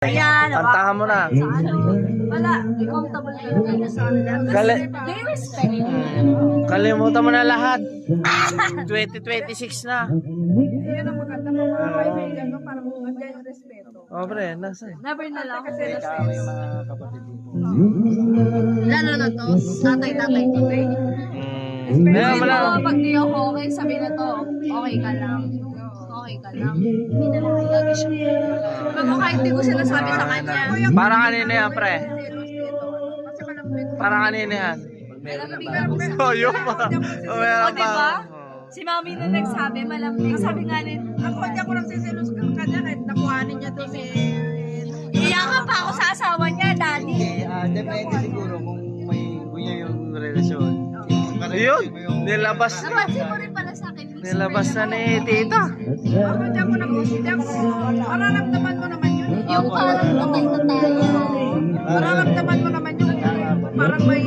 Ayan, Kantahan mo na. sa ano, wala, comfortable kayo sa kanila. They respect you. Kalimutan mo na lahat. 2026 na. Yan ang maganda mga kaibigan, no? Parang maganda yung respeto. O pre, nasa. Never na lang. Kasi Yung mga kapatid dito. Lalo na to, tatay to. Kaya mo lang. Pag di ako okay, sabi na to, okay ka lang. Okay ka lang. Hindi na lang lagi siya. Pag kahit di ko sinasabi sa kanya. Para kanina yan, pre. kasi malambit. Para kanina yan. Malambing. Oh, yun pa. Oh, meron O, diba? pa. Si mami na nagsabi, malambing. Sabi nga rin, Ako hindi ako nagsiselos ka kanya kahit nakuhanin niya to si... iyakan pa ako sa asawa niya, daddy. Depende siguro kung may gunya yung relasyon. Yun, nilabas. Napansin mo rin pala sa akin. Nilabas na ni tita. Ako hindi ako hindi ako... Mararamdaman mo naman yun. Yung parang patay na tayo. Mararamdaman mo naman yun. Parang may